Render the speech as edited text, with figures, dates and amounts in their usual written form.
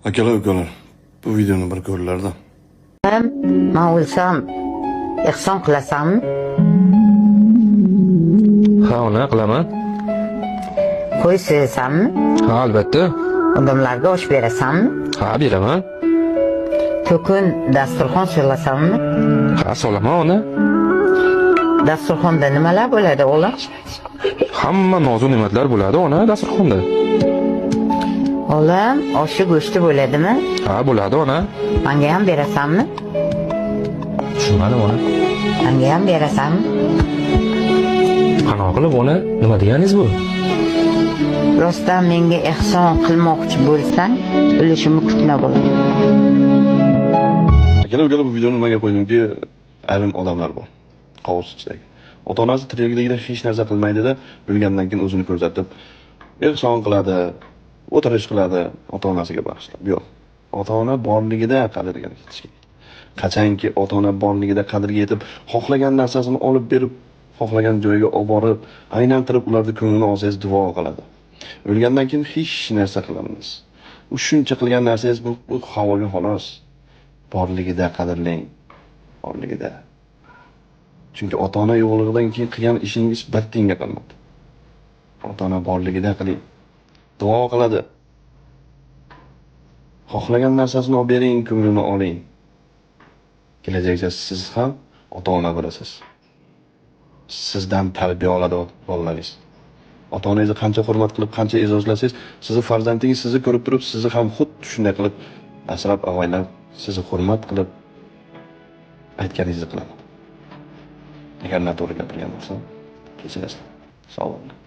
Akalar ukalar, bu videoni bir ko'ringlar-da. Men o'lsam, ehson qilasanmi? Ha, uni qilaman. Qo'y so'yasanmi? Ha, albatta. Odamlarga osh berasanmi? Ha, beraman. To'kin dasturxon so'lasanmi? Ha, solaman uni. Dasturxonda nimalar bo'ladi, o'g'lim? Hamma nozu ne'matlar bo'ladi ona dasturxonda. O'g'lim, oshi go'shti bo'ladimi? Ha, bo'ladi ona. Menga ham berasanmi? Tushunmadim ona. Menga ham berasanmi? Qanaqa qilib ona? Nima deganingiz bu? Rostdan menga ehson qilmoqchi bo'lsang, ulushimni kutma bo'laman. Akalar ukalar, bu videoni nimaga qo'ydimki, ayrim odamlar bor. Qovus ichidagi. Ota-onasi tirikligida hech narsa qilmaydi-da, o'lgandan keyin o'zini ko'rsatib, ehson qiladi, o'tirish qiladi, ota-onasiga bag'ishlab. Yo'q. Ota-ona borligida qadrga yetish kerak. Qachonki ota-ona borligida qadrga yetib, xohlagan narsasini olib berib, xohlagan joyga olib borib, aylantirib ularning ko'nglini olsangiz duo qiladi. O'lgandan keyin hech narsa qilamiz. U shuncha qilgan narsangiz bu havoga xolos. Borligida qadrlang. Borligida. Chunki ota-ona yo'qligidan keyin qilgan ishingiz bir tiyinga qolmadi. Ota-ona borligida qiling. Duo qiladi. Xohlagan narsasini olib bering, ko'nglini oling. Kelajakda siz ham ota-ona bo'lasiz. Sizdan tarbiya oladi bolalaringiz. Ota-onangizni qancha hurmat qilib, qancha e'zozlasangiz, sizning farzandingiz sizni ko'rib turib, sizni ham xuddi shunday qilib asrab avaylab, sizni hurmat qilib aytganingizni qiladi. Agar noto'g'ri gapirgan bo'lsam, kechirasiz. Sog' bo'ling.